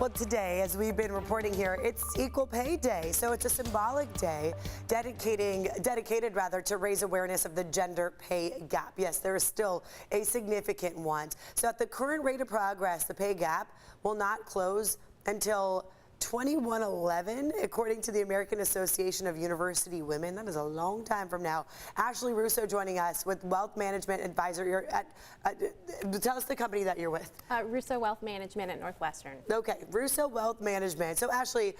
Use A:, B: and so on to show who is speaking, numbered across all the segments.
A: Well, today, as we've been reporting here, it's Equal Pay Day, so it's a symbolic day dedicated to raise awareness of the gender pay gap. Yes, there is still a significant one. So at the current rate of progress, the pay gap will not close until 2111, according to the American Association of University Women. That is a long time from now. Ashley Russo joining us with Wealth Management Advisor. You're at, tell us the company that you're with.
B: Russo Wealth Management at Northwestern.
A: Okay, Russo Wealth Management. So Ashley,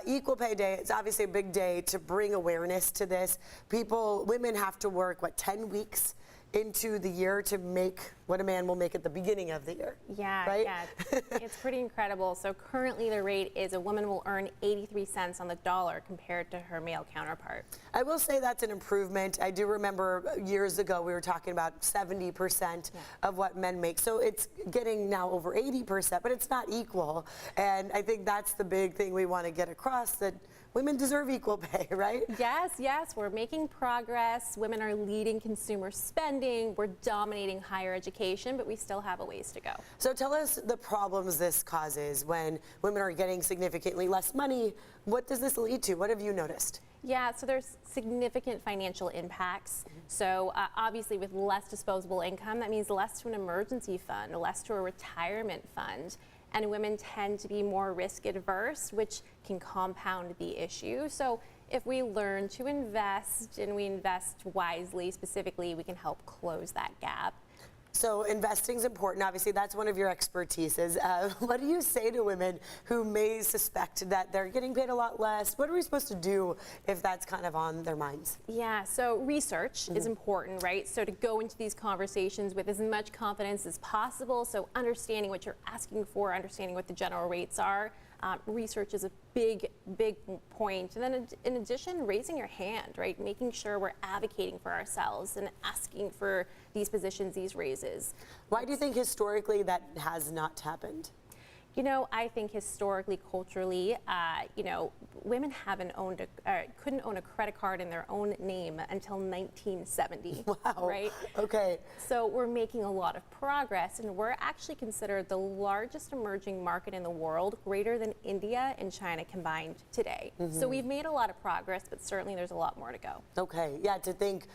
A: Equal Pay Day, it's obviously a big day to bring awareness to this. Women have to work, 10 weeks into the year to make what a man will make at the beginning of the year.
B: Yeah,
A: right?
B: Yeah, it's pretty incredible. So currently the rate is a woman will earn 83 cents on the dollar compared to her male counterpart.
A: I will say that's an improvement. I do remember years ago we were talking about 70% of what men make. So it's getting now over 80%, but it's not equal. And I think that's the big thing we want to get across, that women deserve equal pay, right?
B: Yes, we're making progress. Women are leading consumer spending. We're dominating higher education, but we still have a ways to go.
A: So tell us the problems this causes when women are getting significantly less money. What does this lead to? What have you noticed?
B: Yeah, so there's significant financial impacts. So obviously with less disposable income, that means less to an emergency fund, less to a retirement fund. And women tend to be more risk adverse, which can compound the issue. So if we learn to invest and we invest wisely, specifically, we can help close that gap.
A: So investing is important. Obviously, that's one of your expertises. What do you say to women who may suspect that they're getting paid a lot less? What are we supposed to do if that's kind of on their minds?
B: Yeah, so research is important, right? So to go into these conversations with as much confidence as possible, so understanding what you're asking for, understanding what the general rates are. Research is a big point. And then in addition, raising your hand, right? Making sure we're advocating for ourselves and asking for these positions, these raises.
A: Why do you think historically that has not happened?
B: You know, I think historically, culturally, women couldn't own a credit card in their own name until 1970.
A: Wow.
B: Right?
A: Okay. So
B: we're making a lot of progress, and we're actually considered the largest emerging market in the world, greater than India and China combined today. So we've made a lot of progress, but certainly there's a lot more to go.
A: Okay. Yeah, to think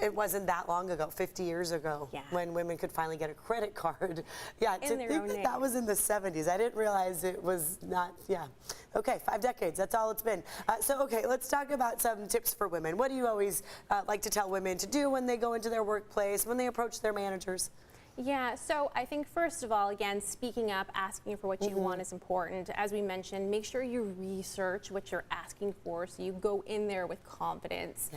A: it wasn't that long ago, 50 years ago, when women could finally get a credit card. Yeah, to think that was in the 70s. I didn't realize it was not, Okay, 5 decades, that's all it's been. Okay, let's talk about some tips for women. What do you always like to tell women to do when they go into their workplace, when they approach their managers?
B: Yeah, so I think first of all, again, speaking up, asking for what you want is important. As we mentioned, make sure you research what you're asking for so you go in there with confidence.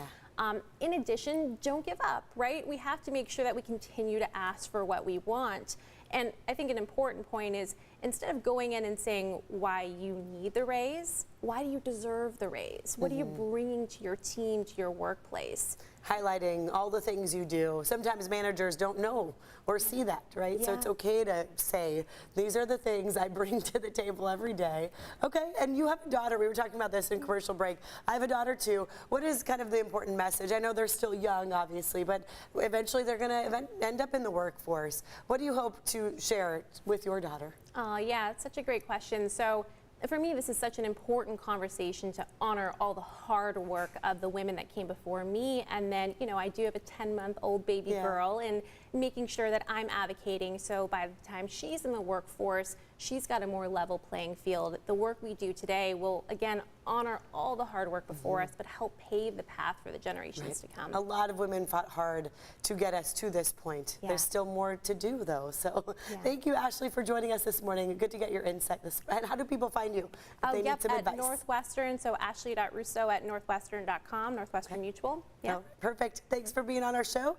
B: In addition, don't give up, right? We have to make sure that we continue to ask for what we want. And I think an important point is, instead of going in and saying why you need the raise, why do you deserve the raise? What are you bringing to your team, to your workplace? Highlighting all the things you do. Sometimes managers don't know or see that, right? So it's okay to say, these are the things I bring to the table every day. Okay, and you have a daughter. We were talking about this in commercial break. I have a daughter too. What is kind of the important message? I know they're still young, obviously, but eventually they're going to end up in the workforce. What do you hope to share with your daughter? Yeah, it's such a great question. So for me, this is such an important conversation to honor all the hard work of the women that came before me. And then, I do have a 10-month-old baby girl, and making sure that I'm advocating so by the time she's in the workforce, she's got a more level playing field. The work we do today will, again, honor all the hard work before us, but help pave the path for the generations to come. A lot of women fought hard to get us to this point. There's still more to do, though. So thank you, Ashley, for joining us this morning. Good to get your insight. And how do people find you if they need some advice? Northwestern, so ashley.russo@northwestern.com, Northwestern Mutual.
A: Perfect. Thanks for being on our show.